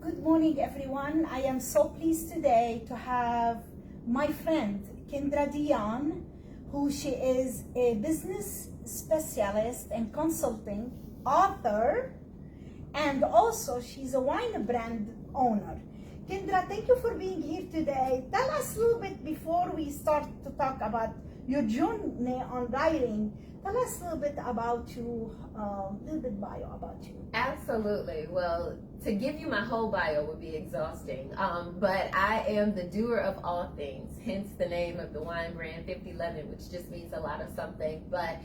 Good morning, everyone. I am so pleased today to have my friend Kindra Dionne, who she is a business specialist and consulting author, and also she's a wine brand owner. Kindra, thank you for being here today. Tell us a little bit before we start to talk about your journey on writing. Tell us a little bit about you, a little bit bio about you. Absolutely. Well, to give you my whole bio would be exhausting, but I am the doer of all things, hence the name of the wine brand 5011, which just means a lot of something. But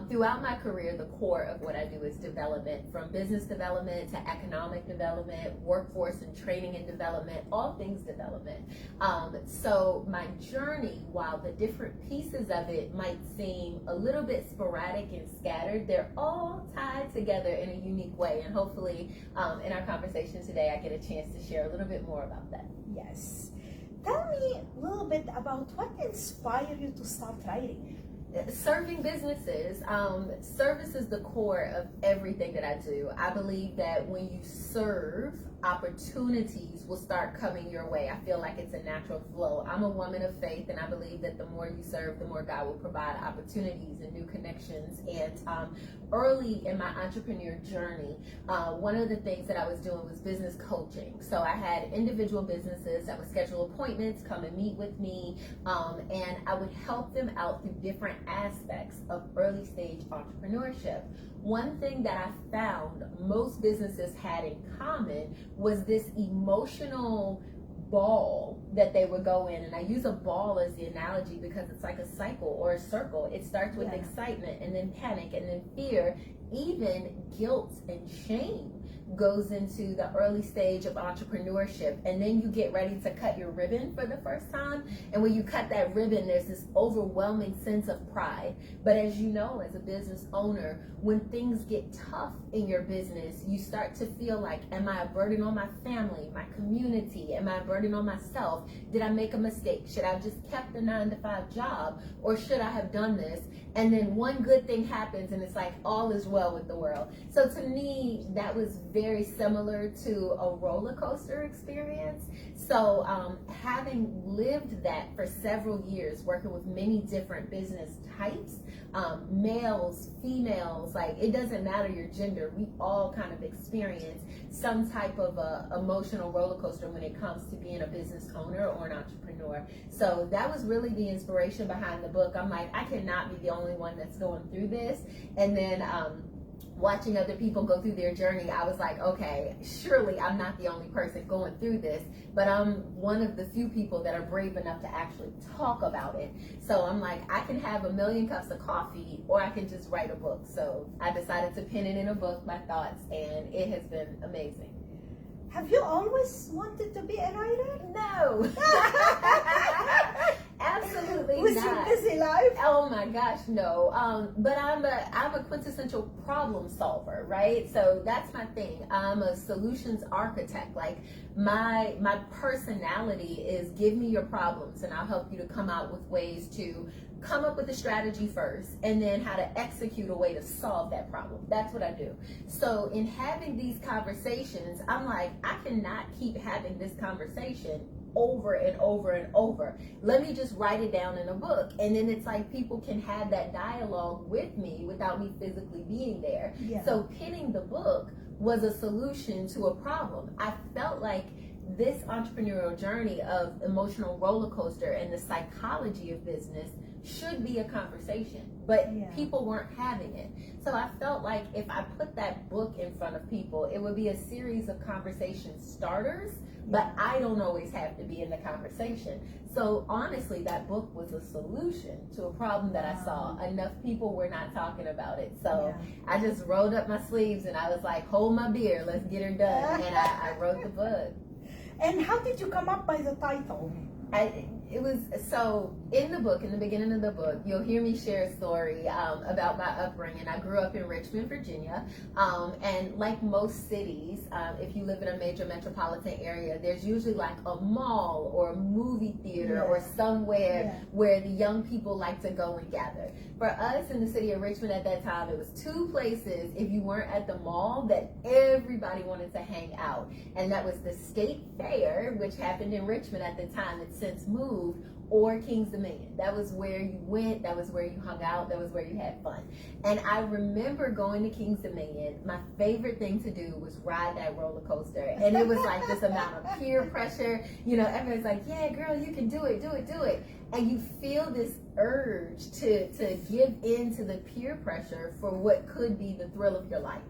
throughout my career, the core of what I do is development, from business development to economic development, workforce and training and development, all things development. So my journey, while the different pieces of it might seem a little bit sporadic and scattered, they're all tied together in a unique way. And hopefully in our conversation today, I get a chance to share a little bit more about that. Yes. Tell me a little bit about what inspired you to start writing. Serving businesses. Service is the core of everything that I do. I believe that when you serve, opportunities will start coming your way. I feel like it's a natural flow. I'm a woman of faith, and I believe that the more you serve, the more God will provide opportunities and new connections. And early in my entrepreneur journey, one of the things that I was doing was business coaching. So I had individual businesses that would schedule appointments, come and meet with me, and I would help them out through different aspects of early stage entrepreneurship. One thing that I found most businesses had in common was this emotional ball that they would go in. And I use a ball as the analogy because it's like a cycle or a circle. It starts with excitement and then panic and then fear, even guilt and shame goes into the early stage of entrepreneurship. And then you get ready to cut your ribbon for the first time. And when you cut that ribbon, there's this overwhelming sense of pride. But as you know, as a business owner, when things get tough in your business, you start to feel like, am I a burden on my family, my community? Am I a burden on myself? Did I make a mistake? Should I have just kept the 9-to-5 job, or should I have done this? And then one good thing happens and it's like all is well with the world. So to me, that was very similar to a roller coaster experience. So having lived that for several years, working with many different business types, males, females, like it doesn't matter your gender, we all kind of experience some type of emotional roller coaster when it comes to being a business owner or an entrepreneur. So that was really the inspiration behind the book. I'm like, I cannot be the only one that's going through this. And then watching other people go through their journey, I was like, okay, surely I'm not the only person going through this, but I'm one of the few people that are brave enough to actually talk about it. So I'm like, I can have a million cups of coffee, or I can just write a book. So I decided to pen it in a book, my thoughts, and it has been amazing. Have you always wanted to be a writer? No. Absolutely With not. your busy life? Oh my gosh, no. But I'm a quintessential problem solver, right? So that's my thing. I'm a solutions architect. Like my personality is give me your problems and I'll help you to come out with ways to come up with a strategy first and then how to execute a way to solve that problem. That's what I do. So in having these conversations, I'm like, I cannot keep having this conversation over and over and over. Let me just write it down in a book. And then it's like people can have that dialogue with me without me physically being there. Yeah. So penning the book was a solution to a problem. I felt like this entrepreneurial journey of emotional roller coaster and the psychology of business should be a conversation, but people weren't having it. So I felt like if I put that book in front of people, it would be a series of conversation starters, but I don't always have to be in the conversation. So honestly, that book was a solution to a problem that I saw. Enough people were not talking about it. So I just rolled up my sleeves and I was like, hold my beer, let's get her done. And I wrote the book. And how did you come up by the title? it was, so in the book, in the beginning of the book, you'll hear me share a story about my upbringing. I grew up in Richmond, Virginia, and like most cities, if you live in a major metropolitan area, there's usually like a mall or a movie theater or somewhere where the young people like to go and gather. For us in the city of Richmond at that time, it was two places, if you weren't at the mall, that everybody wanted to hang out. And that was the State Fair, which happened in Richmond at the time. It's since moved, or King's Dominion. That was where you went, that was where you hung out, that was where you had fun. And I remember going to King's Dominion. My favorite thing to do was ride that roller coaster. And it was like this amount of peer pressure. You know, everyone's like, yeah, girl, you can do it, do it, do it. And you feel this urge to give in to the peer pressure for what could be the thrill of your life.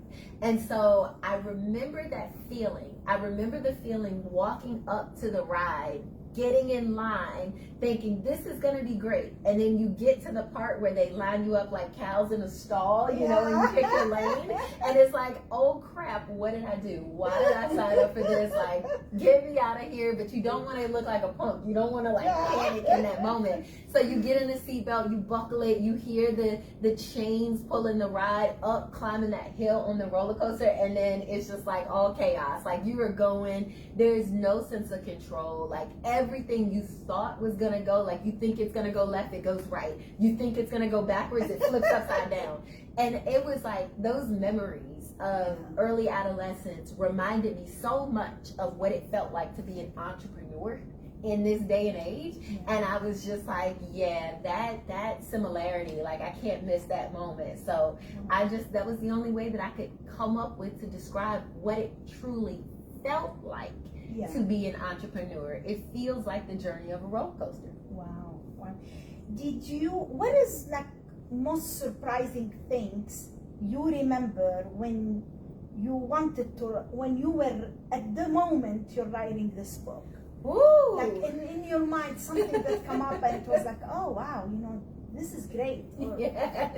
And so I remember that feeling. I remember the feeling walking up to the ride, getting in line, thinking this is going to be great. And then you get to the part where they line you up like cows in a stall, you know, and you pick your lane. And it's like, oh crap, what did I do? Why did I sign up for this? Like, get me out of here. But you don't want to look like a punk. You don't want to like panic in that moment. So you get in the seatbelt, you buckle it, you hear the chains pulling the ride up, climbing that hill on the roller coaster. And then it's just like all chaos. Like you are going, there's no sense of control. Like everything you thought was going to go, like you think it's going to go left, it goes right. You think it's going to go backwards, it flips upside down. And it was like those memories of early adolescence reminded me so much of what it felt like to be an entrepreneur in this day and age. And I was just like, yeah, that similarity, like I can't miss that moment. So that was the only way that I could come up with to describe what it truly felt like to be an entrepreneur. It feels like the journey of a roller coaster. Wow. What is like most surprising things you remember when you were at the moment you're writing this book? Ooh. Like in your mind, something that come up and it was like, oh wow, you know, this is great. Or,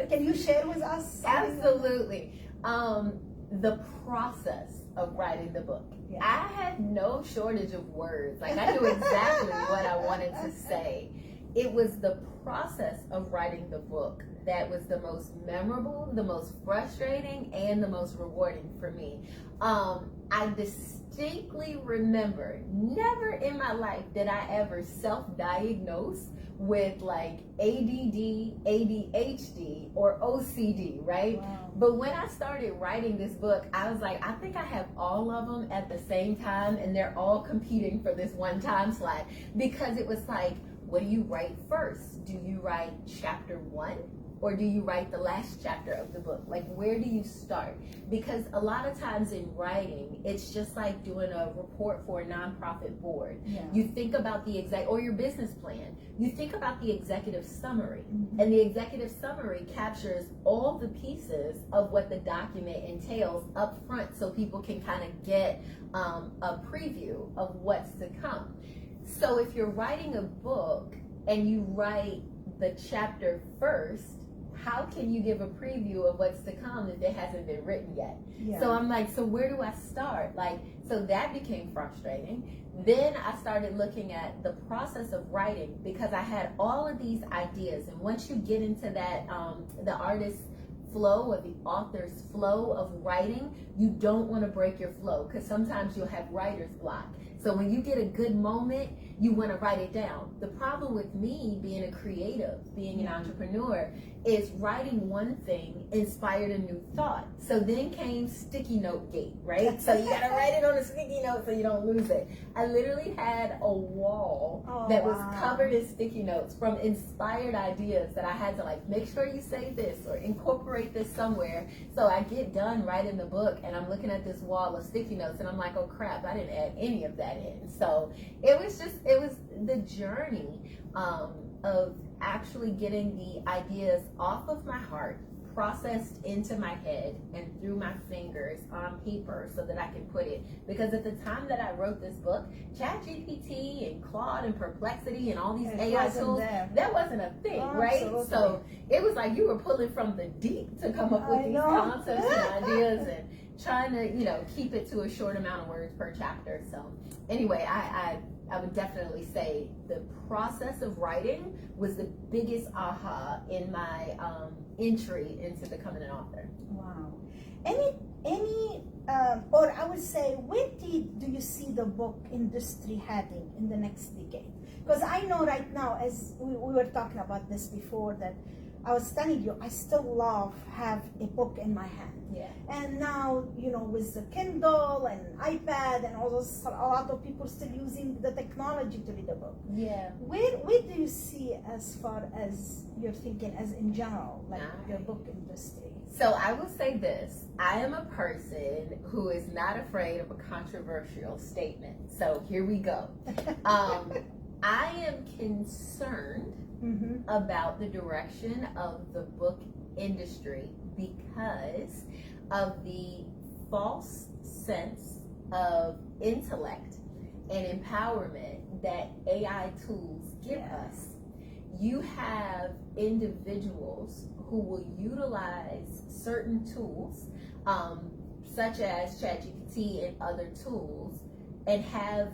can you share with us? Absolutely. The process of writing the book. I had no shortage of words. Like I knew exactly what I wanted to say. It was the process of writing the book that was the most memorable, the most frustrating, and the most rewarding for me. I distinctly remember, never in my life did I ever self-diagnose with like ADD, ADHD, or OCD, right? Wow. But when I started writing this book, I was like, I think I have all of them at the same time, and they're all competing for this one time slot. Because it was like, what do you write first? Do you write chapter 1? Or do you write the last chapter of the book? Like, where do you start? Because a lot of times in writing, it's just like doing a report for a nonprofit board. You think about or your business plan. You think about the executive summary. And the executive summary captures all the pieces of what the document entails up front so people can kind of get a preview of what's to come. So if you're writing a book and you write the chapter first, how can you give a preview of what's to come if it hasn't been written yet? So I'm like, so where do I start? Like, so that became frustrating. Then I started looking at the process of writing because I had all of these ideas. And once you get into that, the artist's flow or the author's flow of writing, you don't want to break your flow because sometimes you'll have writer's block. So when you get a good moment, you want to write it down. The problem with me being a creative, being an entrepreneur, is writing one thing inspired a new thought. So then came sticky note gate, right? So you got to write it on a sticky note so you don't lose it. I literally had a wall that was covered in sticky notes from inspired ideas that I had to like, make sure you say this or incorporate this somewhere. So I get done writing the book and I'm looking at this wall of sticky notes and I'm like, oh crap, I didn't add any of that in. So it was the journey of actually getting the ideas off of my heart, processed into my head and through my fingers on paper so that I can put it. Because at the time that I wrote this book, ChatGPT and Claude and Perplexity and all these AI tools, that wasn't a thing, right? So it was like you were pulling from the deep to come up with these concepts and ideas. trying to, keep it to a short amount of words per chapter. So anyway, I would definitely say the process of writing was the biggest aha in my entry into becoming an author. Wow. Or I would say, where do you see the book industry heading in the next decade? Because I know right now, as we were talking about this before, that I was telling you, I still love have a book in my hand. Yeah. And now, with the Kindle and iPad and all those, a lot of people still using the technology to read a book. Yeah. Where do you see, as far as you're thinking, as in general, like your book industry? So I will say this, I am a person who is not afraid of a controversial statement. So here we go. I am concerned about the direction of the book industry because of the false sense of intellect and empowerment that AI tools give us. You have individuals who will utilize certain tools, such as ChatGPT and other tools, and have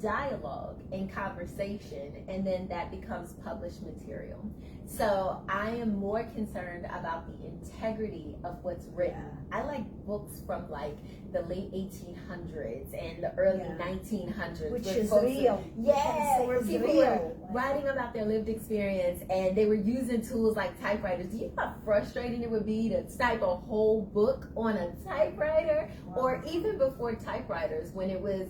dialogue and conversation, and then that becomes published material. So I am more concerned about the integrity of what's written. I like books from like the late 1800s and the early 1900s, which is real. Where people were writing about their lived experience, and they were using tools like typewriters. Do you know how frustrating it would be to type a whole book on a typewriter? Or even before typewriters, when it was,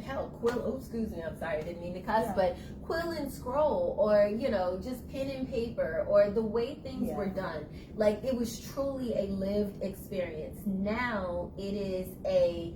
hell, quill, excuse me, I'm sorry, I didn't mean to cuss, but quill and scroll, or, just pen and paper, or the way things were done. Like, it was truly a lived experience. Now it is a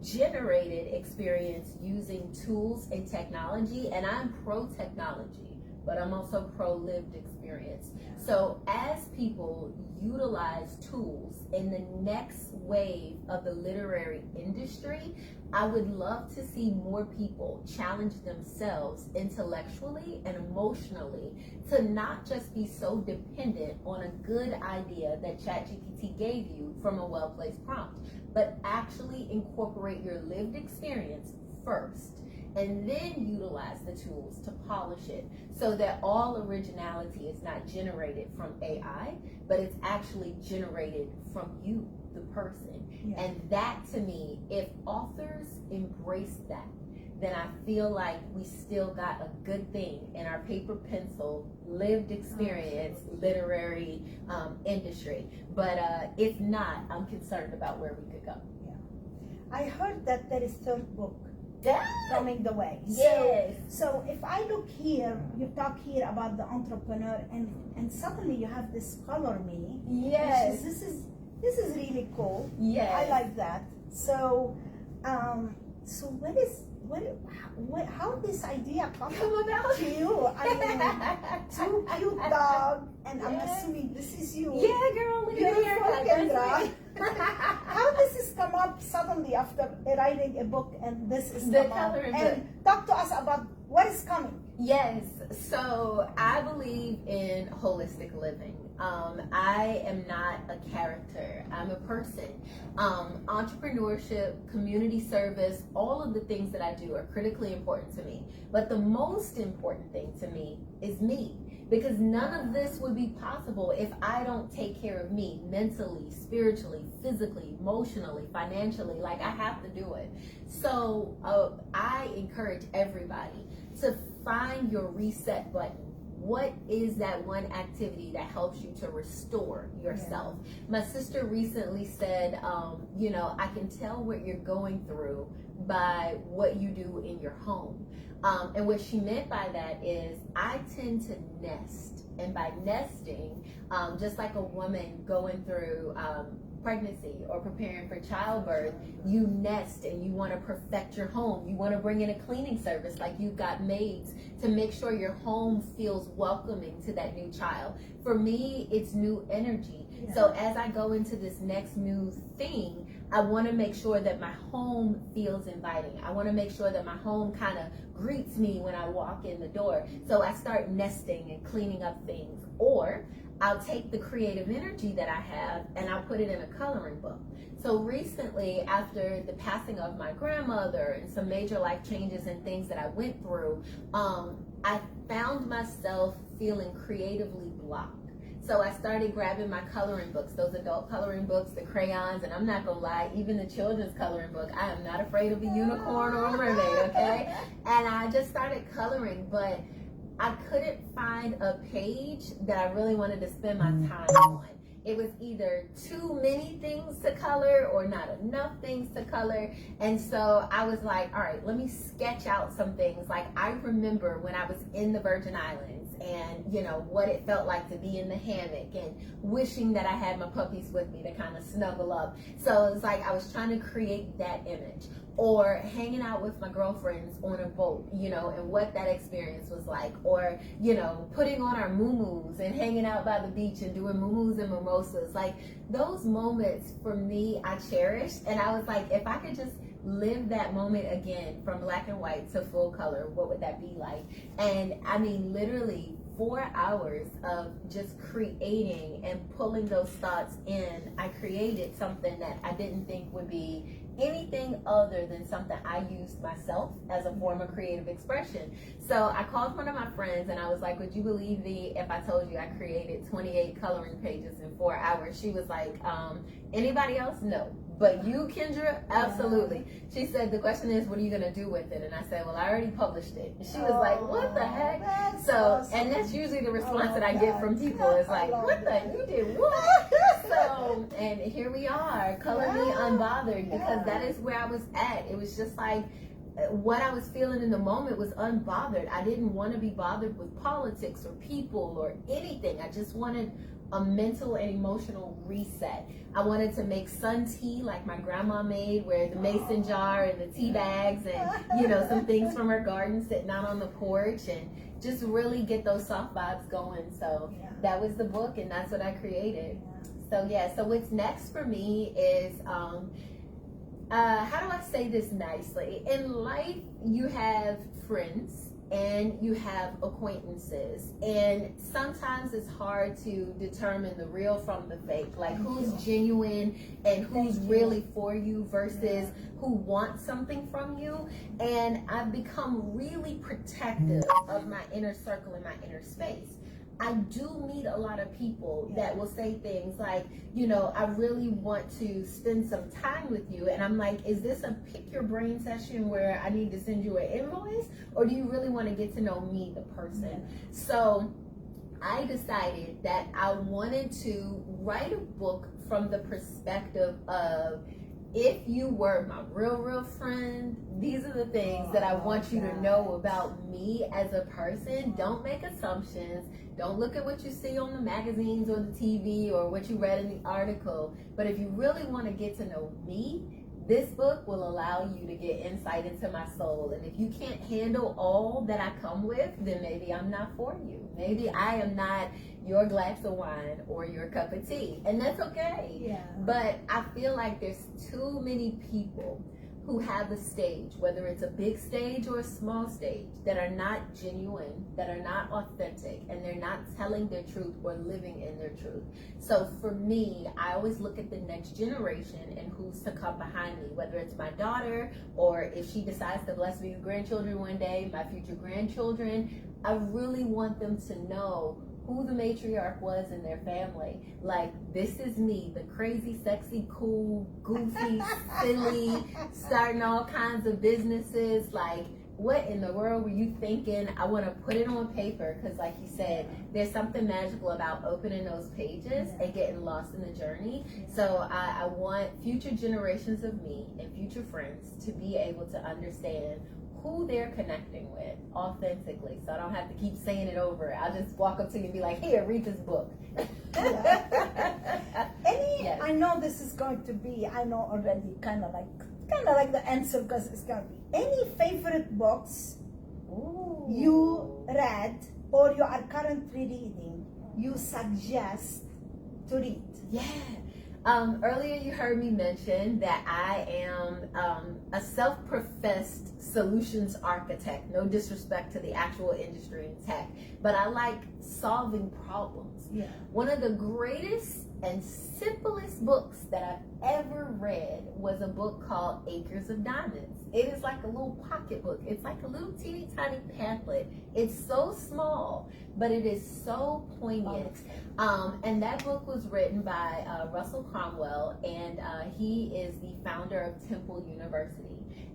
generated experience using tools and technology, and I'm pro technology, but I'm also pro lived experience. So as people utilize tools in the next wave of the literary industry, I would love to see more people challenge themselves intellectually and emotionally to not just be so dependent on a good idea that ChatGPT gave you from a well-placed prompt, but actually incorporate your lived experience first, and then utilize the tools to polish it so that all originality is not generated from AI, but it's actually generated from you, the person. And that, to me, if authors embrace that, then I feel like we still got a good thing in our paper pencil, lived experience, literary industry. But if not, I'm concerned about where we could go. I heard that there is third book coming the way. Yes. So if I look here, you talk here about the entrepreneur, and suddenly you have this color me. Yes. This is really cool. Yes. I like that. So, how this idea come about to you? I mean, two cute dog, and I'm assuming this is you. Yeah, girl, look at Beautiful here. Kindra. How does this come up suddenly after writing a book, and this is the come up? coloring And talk to us about what is coming. Yes, so I believe in holistic living. I am not a character, I'm a person. Entrepreneurship, community service, all of the things that I do are critically important to me. But the most important thing to me is me. Because none of this would be possible if I don't take care of me mentally, spiritually, physically, emotionally, financially. Like, I have to do it. So I encourage everybody to find your reset button. What is that one activity that helps you to restore yourself? My sister recently said, I can tell what you're going through by what you do in your home. And what she meant by that is I tend to nest. And by nesting, just like a woman going through pregnancy or preparing for childbirth, you nest and you want to perfect your home. You want to bring in a cleaning service, like you've got maids, to make sure your home feels welcoming to that new child. For me, it's new energy. So as I go into this next new thing, I want to make sure that my home feels inviting. I want to make sure that my home kind of greets me when I walk in the door. So I start nesting and cleaning up things. Or I'll take the creative energy that I have and I'll put it in a coloring book. So recently, after the passing of my grandmother and some major life changes and things that I went through, I found myself feeling creatively blocked. So I started grabbing my coloring books, those adult coloring books, the crayons, and I'm not gonna lie, even the children's coloring book, I am not afraid of a unicorn or a mermaid, okay? And I just started coloring, but I couldn't find a page that I really wanted to spend my time on. It was either too many things to color or not enough things to color. And so I was like, all right, let me sketch out some things. Like I remember when I was in the Virgin Islands and what it felt like to be in the hammock and wishing that I had my puppies with me to kind of snuggle up. So it's like I was trying to create that image. Or hanging out with my girlfriends on a boat, and what that experience was like. Or, putting on our muumuus and hanging out by the beach and doing muumuus and mimosas. Like those moments for me, I cherished. And I was like, if I could just live that moment again from black and white to full color, what would that be like? And I mean, literally 4 hours of just creating and pulling those thoughts in, I created something that I didn't think would be anything other than something I used myself as a form of creative expression. So I called one of my friends and I was like, would you believe me if I told you I created 28 coloring pages in 4 hours? She was like, anybody else? No. But you, Kindra? Absolutely. She said, the question is, what are you going to do with it? And I said, well, I already published it. And she was like, what the heck? So, awesome. And that's usually the response that I get from people is like, what the, you did what? So, and here we are, Color Me Unbothered, because that is where I was at. It was just like, what I was feeling in the moment was unbothered. I didn't want to be bothered with politics or people or anything. I just wanted a mental and emotional reset. I wanted to make sun tea like my grandma made, where the mason jar and the tea bags and some things from her garden sitting out on the porch, and just really get those soft vibes going. So that was the book, and that's what I created. So so what's next for me is how do I say this nicely? In life, you have friends and you have acquaintances, and sometimes it's hard to determine the real from the fake, like who's genuine and who's really for you versus who wants something from you. And I've become really protective of my inner circle and my inner space. I do meet a lot of people that will say things like, I really want to spend some time with you. And I'm like, is this a pick your brain session where I need to send you an invoice? Or do you really want to get to know me, the person? So I decided that I wanted to write a book from the perspective of, if you were my real friend, these are the things that I want you to know about me as a person. Don't make assumptions. Don't look at what you see on the magazines or the TV or what you read in the article. But if you really want to get to know me, this book will allow you to get insight into my soul. And if you can't handle all that I come with, then maybe I'm not for you. Maybe I am not your glass of wine or your cup of tea. And that's okay. But I feel like there's too many people who have a stage, whether it's a big stage or a small stage, that are not genuine, that are not authentic, and they're not telling their truth or living in their truth. So for me, I always look at the next generation and who's to come behind me, whether it's my daughter or if she decides to bless me with grandchildren one day, my future grandchildren. I really want them to know who the matriarch was in their family. Like, this is me, the crazy, sexy, cool, goofy, silly, starting all kinds of businesses. Like, what in the world were you thinking? I want to put it on paper because, like you said, there's something magical about opening those pages and getting lost in the journey. So I want future generations of me and future friends to be able to understand who they're connecting with authentically, so I don't have to keep saying it over. I'll just walk up to you and be like, here, read this book. I know this is going to be, I know already, kind of like the answer, because it's going to be, any favorite books you read or you are currently reading, you suggest to read? Earlier you heard me mention that I am a self-professed solutions architect. No disrespect to the actual industry in tech, but I like solving problems. Yeah. One of the greatest and simplest books that I've ever read was a book called Acres of Diamonds. It is like a little pocketbook. It's like a little teeny tiny pamphlet. It's so small, but it is so poignant. And that book was written by Russell Cromwell, and he is the founder of Temple University.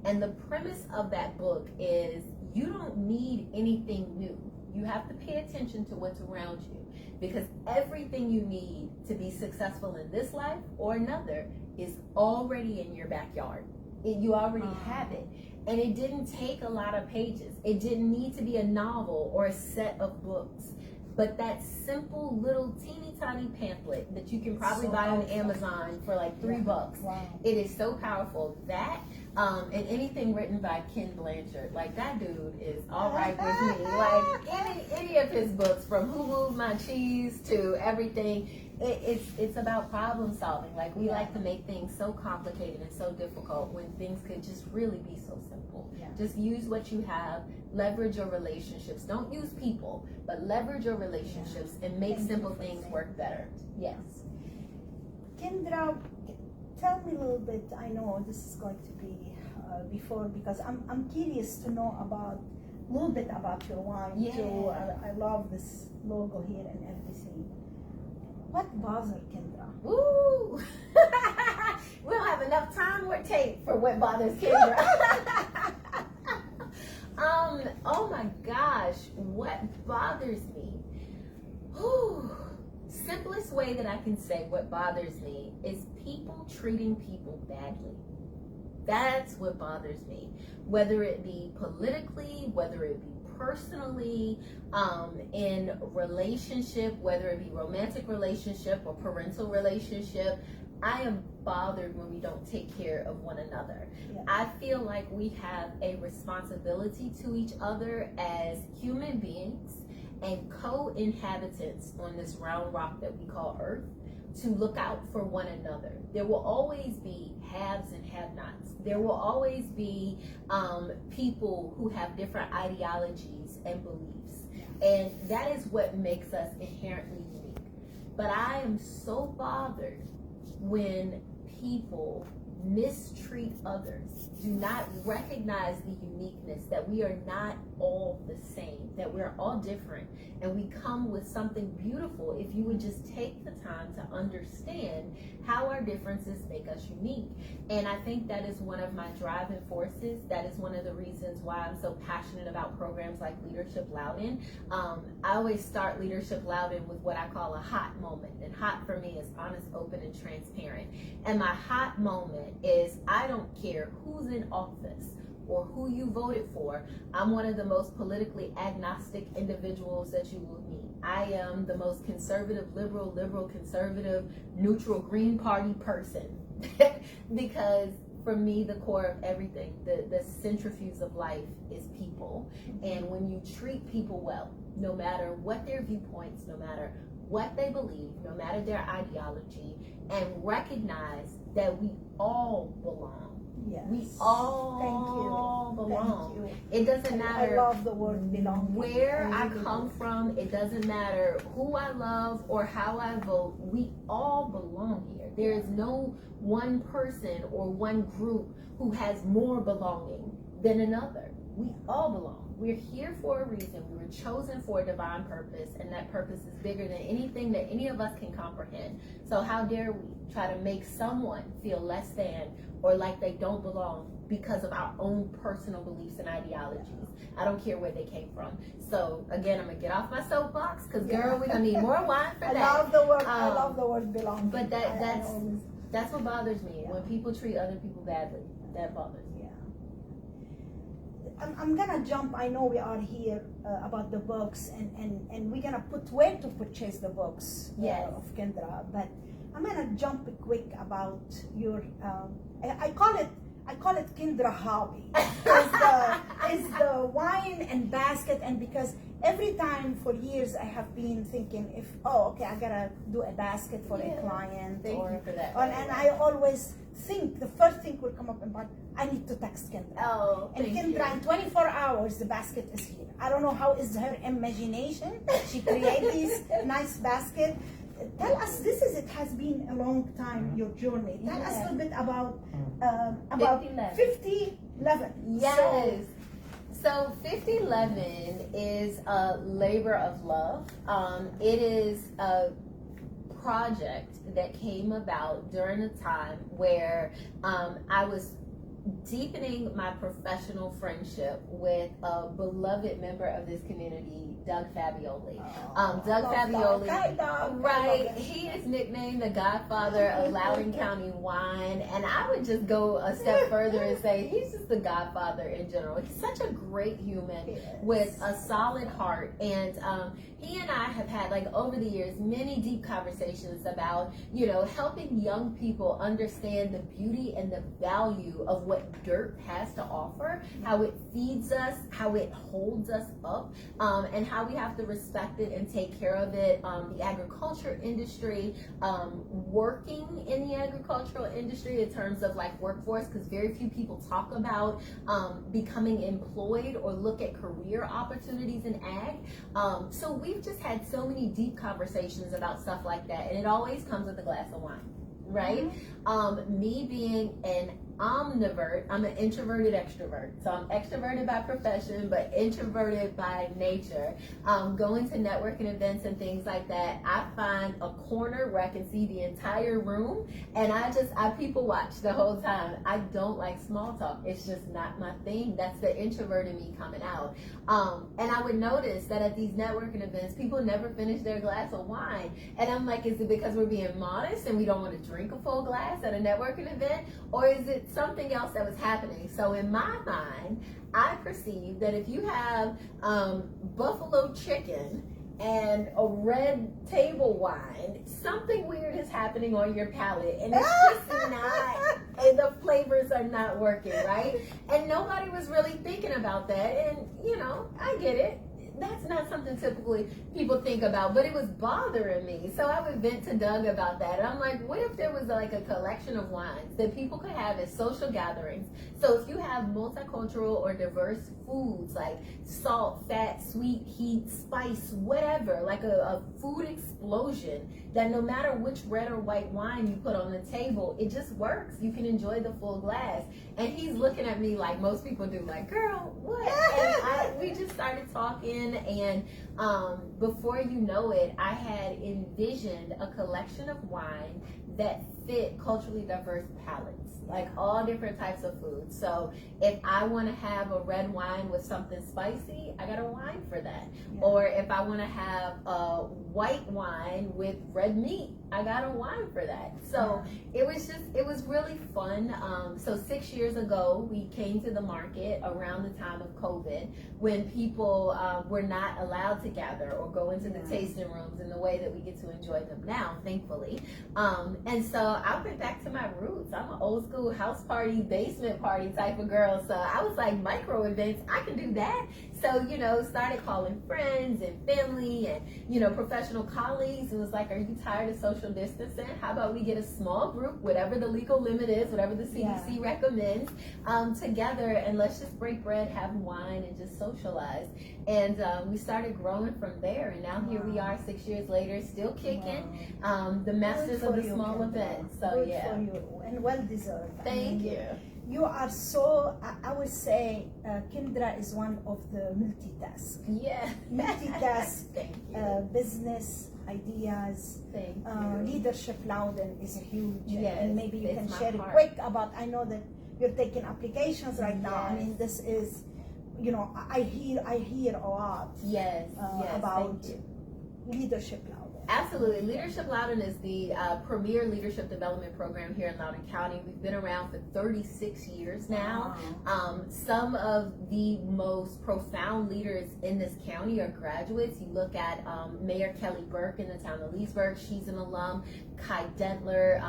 And the premise of that book is you don't need anything new. You have to pay attention to what's around you, because everything you need to be successful in this life or another is already in your backyard. You already have it. And it didn't take a lot of pages. It didn't need to be a novel or a set of books. But that simple little teeny tiny pamphlet that you can probably buy on Amazon for like $3. Wow. It is so powerful. That and anything written by Ken Blanchard, like that dude is all right with me. Like any of his books, from Who Moved My Cheese to everything, it's about problem solving. Like we like to make things so complicated and so difficult when things could just really be so simple. Yeah. Just use what you have, leverage your relationships. Don't use people, but leverage your relationships and make simple things work better. Yes. Kindra, tell me a little bit. I know this is going to be before, because I'm curious to know about a little bit about your wine too. I love this logo here and everything. What bothers Kindra? Ooh. We don't have enough time or tape for what bothers Kindra. Oh my gosh, what bothers me? Ooh. Simplest way that I can say what bothers me is people treating people badly. That's what bothers me. Whether it be politically, whether it be personally, in relationship, whether it be romantic relationship or parental relationship, I am bothered when we don't take care of one another. Yeah. I feel like we have a responsibility to each other as human beings and co-inhabitants on this round rock that we call Earth, to look out for one another. There will always be haves and have-nots. There will always be people who have different ideologies and beliefs. And that is what makes us inherently unique. But I am so bothered when people mistreat others, do not recognize the uniqueness, that we are not all the same, that we're all different, and we come with something beautiful if you would just take the time to understand how our differences make us unique. And I think that is one of my driving forces. That is one of the reasons why I'm so passionate about programs like Leadership Loudon. I always start Leadership Loudon with what I call a hot moment, and hot for me is honest, open, and transparent. And my hot moment is, I don't care who's in office or who you voted for. I'm one of the most politically agnostic individuals that you will meet. I am the most conservative, liberal, conservative, neutral, Green Party person. Because for me, the core of everything, the centrifuge of life is people. And when you treat people well, no matter what their viewpoints, no matter what they believe, no matter their ideology, and recognize that we all belong. Yes. We all belong. Thank you. It doesn't matter. I love the word belong. Where I come from, it doesn't matter who I love or how I vote. We all belong here. There is no one person or one group who has more belonging than another. We all belong. We're here for a reason. We were chosen for a divine purpose, and that purpose is bigger than anything that any of us can comprehend. So how dare we try to make someone feel less than or like they don't belong because of our own personal beliefs and ideologies. I don't care where they came from. So again, I'm gonna get off my soapbox, because girl, we're gonna need more wine for that. I love the word belong. But that's what bothers me. When people treat other people badly, that bothers me. I'm gonna jump. I know we are here about the books, and we're gonna put where to purchase the books of Kindra, but I'm gonna jump quick about your I call it Kindra hobby, because is the wine and basket, and because every time for years I have been thinking if I gotta do a basket for a client. Thank you for that. And I always think the first thing will come up in mind, I need to text Kindra. Oh, and thank Kindra, you. in 24 hours the basket is here. I don't know how is her imagination. She created this nice basket. Tell us, it has been a long time, your journey. Tell us a little bit about 5011. Yes. So 5011 is a labor of love. It is a project that came about during a time where I was deepening my professional friendship with a beloved member of this community, Doug Fabioli. Doug Fabioli, right? He is nicknamed the Godfather of Loudoun County wine, and I would just go a step further and say he's just the Godfather in general. He's such a great human with a solid heart, and he and I have had, like, over the years, many deep conversations about, helping young people understand the beauty and the value of what dirt has to offer, how it feeds us, how it holds us up, and how we have to respect it and take care of it. The agriculture industry, working in the agricultural industry in terms of like workforce, because very few people talk about becoming employed or look at career opportunities in ag. So we've just had so many deep conversations about stuff like that, and it always comes with a glass of wine, right? Me being an omnivert, I'm an introverted extrovert. So I'm extroverted by profession, but introverted by nature. Going to networking events and things like that, I find a corner where I can see the entire room, and I people watch the whole time. I don't like small talk. It's just not my thing. That's the introvert in me coming out. And I would notice that at these networking events, people never finish their glass of wine. And I'm like, is it because we're being modest and we don't want to drink a full glass at a networking event? Or is it something else that was happening? So in my mind, I perceive that if you have buffalo chicken and a red table wine, something weird is happening on your palate, and it's just not, and the flavors are not working, right? And nobody was really thinking about that, and I get it. That's not something typically people think about, but it was bothering me. So I would vent to Doug about that. And I'm like, what if there was like a collection of wines that people could have at social gatherings? So if you have multicultural or diverse foods like salt, fat, sweet, heat, spice, whatever, like a food explosion, that no matter which red or white wine you put on the table, it just works. You can enjoy the full glass. And he's looking at me like most people do, like, girl, what? And we just started talking, and before you know it, I had envisioned a collection of wine that fit culturally diverse palates, like all different types of foods. So if I want to have a red wine with something spicy, I got a wine for that. Or if I want to have a white wine with red meat, I got a wine for that. So it was really fun. So 6 years ago, we came to the market around the time of COVID, when people were not allowed to gather or go into the tasting rooms in the way that we get to enjoy them now, thankfully. And so I went back to my roots. I'm an old school house party, basement party type of girl. So I was like, micro events, I can do that. So, started calling friends and family and, professional colleagues. It was like, are you tired of social distancing? How about we get a small group, whatever the legal limit is, whatever the CDC recommends, together, and let's just break bread, have wine, and just socialize. And we started growing from there. And now here we are 6 years later, still kicking, the masters of the small events. So Good for you, and well deserved. Thank you. You are so, I would say, Kindra is one of the multitask. Thank Business ideas. Thank you. Leadership Loudoun is huge. Yes, and maybe you can it's share my it heart. quick about, I know that you're taking applications right now. I mean, this is, I hear a lot about thank you. Leadership Loudoun. Absolutely. Leadership Loudoun is the premier leadership development program here in Loudoun County. We've been around for 36 years now. Some of the most profound leaders in this county are graduates. You look at Mayor Kelly Burke in the town of Leesburg. She's an alum. Kai Dentler,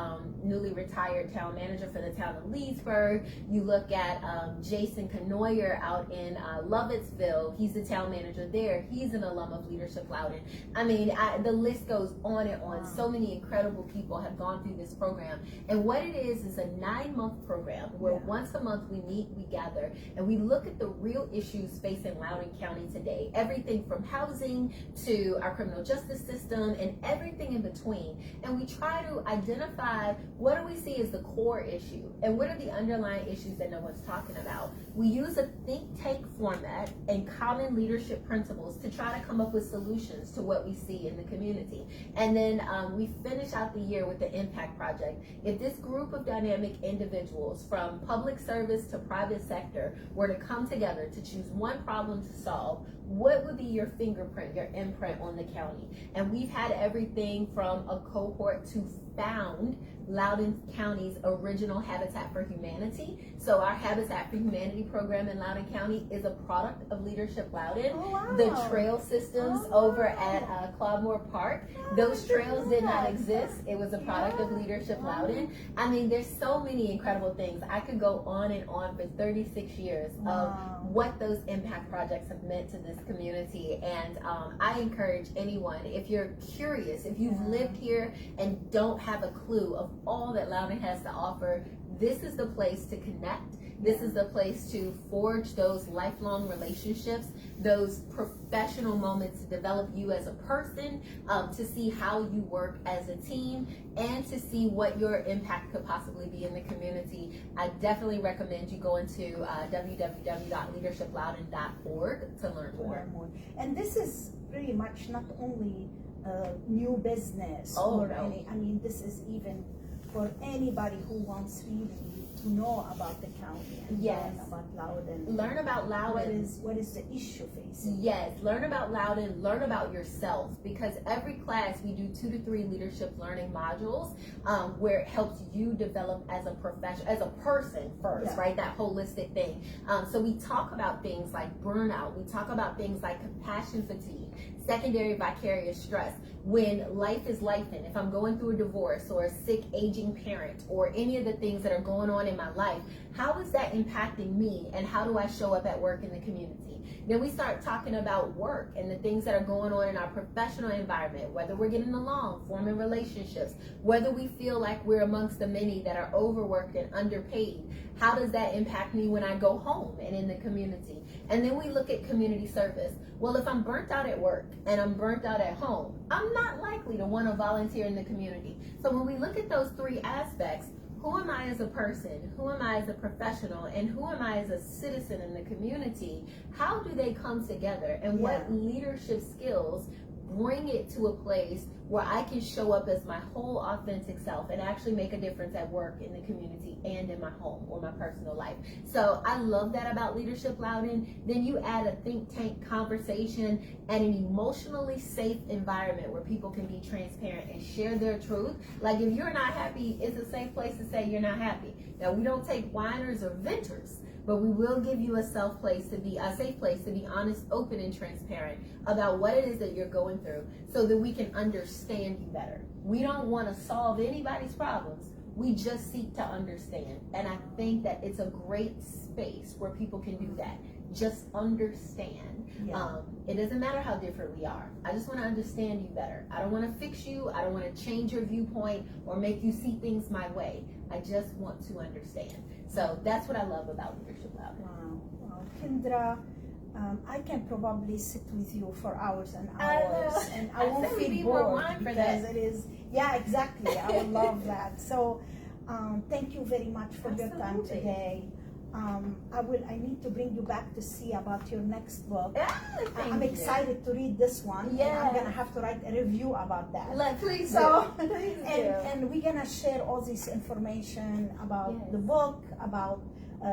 newly retired town manager for the town of Leesburg. You look at Jason Canoyer out in Lovettsville. He's the town manager there. He's an alum of Leadership Loudon. I mean, the list goes on and on. So many incredible people have gone through this program. And what it is a 9-month program where once a month we meet, we gather, and we look at the real issues facing Loudoun County today. Everything from housing to our criminal justice system and everything in between. And we try to identify what do we see as the core issue and what are the underlying issues that no one's talking about. We use a think tank format and common leadership principles to try to come up with solutions to what we see in the community. And then we finish out the year with the impact project. If this group of dynamic individuals from public service to private sector were to come together to choose one problem to solve, what would be your fingerprint, your imprint on the county? And we've had everything from a cohort to found Loudoun County's original Habitat for Humanity. So our Habitat for Humanity program in Loudoun County is a product of Leadership Loudon. Oh, wow. The trail systems over at Clawmore Park, those trails did not exist. It was a product of Leadership Loudon. I mean, there's so many incredible things. I could go on and on for 36 years of what those impact projects have meant to this community. And I encourage anyone, if you're curious, if you've lived here and don't have a clue of all that Loudoun has to offer, this is the place to connect. This is the place to forge those lifelong relationships, those professional moments to develop you as a person, to see how you work as a team, and to see what your impact could possibly be in the community. I definitely recommend you go into www.leadershiploudon.org to learn more. And this is pretty much not only new business any, I mean, this is even for anybody who wants really to know about the county and learn about Loudoun. Learn about Loudoun. What is the issue facing? Yes, learn about Loudoun, learn about yourself, because every class we do 2 to 3 leadership learning modules where it helps you develop as a professional, as a person first, right? That holistic thing. So we talk about things like burnout, we talk about things like compassion fatigue, secondary vicarious stress. When life is lifing, if I'm going through a divorce or a sick aging parent or any of the things that are going on in my life, how is that impacting me and how do I show up at work in the community? Then we start talking about work and the things that are going on in our professional environment, whether we're getting along, forming relationships, whether we feel like we're amongst the many that are overworked and underpaid. How does that impact me when I go home and in the community? And then we look at community service. Well, if I'm burnt out at work and I'm burnt out at home, I'm not likely to want to volunteer in the community. So when we look at those 3 aspects, who am I as a person? Who am I as a professional? And who am I as a citizen in the community? How do they come together? And what leadership skills bring it to a place where I can show up as my whole authentic self and actually make a difference at work, in the community, and in my home or my personal life. So I love that about Leadership Loudon. Then you add a think tank conversation and an emotionally safe environment where people can be transparent and share their truth. Like if you're not happy, it's a safe place to say you're not happy. Now we don't take whiners or venters, but we will give you a safe place to be honest, open, and transparent about what it is that you're going through so that we can understand you better. We don't want to solve anybody's problems. We just seek to understand. And I think that it's a great space where people can do that. Just understand. It doesn't matter how different we are. I just want to understand you better. I don't want to fix you. I don't want to change your viewpoint or make you see things my way. I just want to understand. So that's what I love about Leadership Loudon. Wow. Kindra, I can probably sit with you for hours and hours, and I won't feel bored because it is. Yeah, exactly. I would love that. So, thank you very much for your time today. I need to bring you back to see about your next book. I'm excited to read this one. And I'm gonna have to write a review about that. Please do. And we're gonna share all this information about the book, about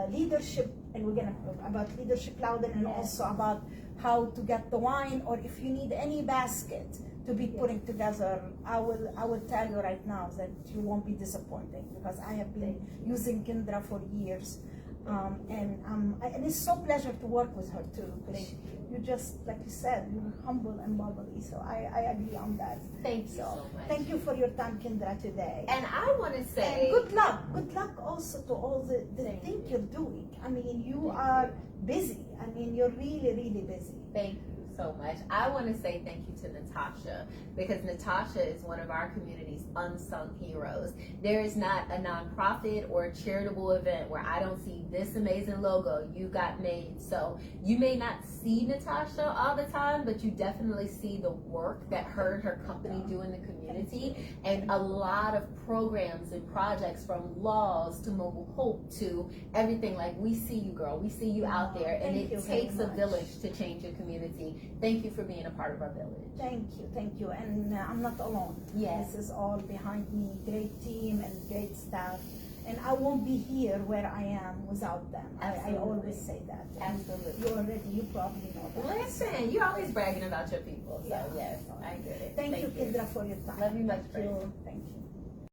leadership, and we're gonna about Leadership Loudon, and also about how to get the wine, or if you need any basket to be putting together. I will tell you right now that you won't be disappointed because I have been using Kindra for years. And it's so pleasure to work with her too, because you just, like you said, you're humble and bubbly. So I agree on that. Thank you so much. Thank you for your time, Kindra, today. And I want to say, and good luck. Good luck also to all the thing you're doing. I mean, you are busy. I mean, you're really, really busy. Thank you so much. I want to say thank you to Natasha, because Natasha is one of our community's unsung heroes. There is not a nonprofit or a charitable event where I don't see this amazing logo you got made. So you may not see Natasha all the time, but you definitely see the work that her and her company do in the community, and a lot of programs and projects, from laws to mobile hope to everything. Like, we see you, girl. We see you out there, and it takes a village to change a community. Thank you for being a part of our village. Thank you. And I'm not alone. Yes. This is all behind me. Great team and great staff. And I won't be here where I am without them. I always say that. Absolutely. You probably know that. Listen, you're always bragging about your people. So Yeah. yes, I get it. Thank you, Kindra, for your time. Love you much, Thank you.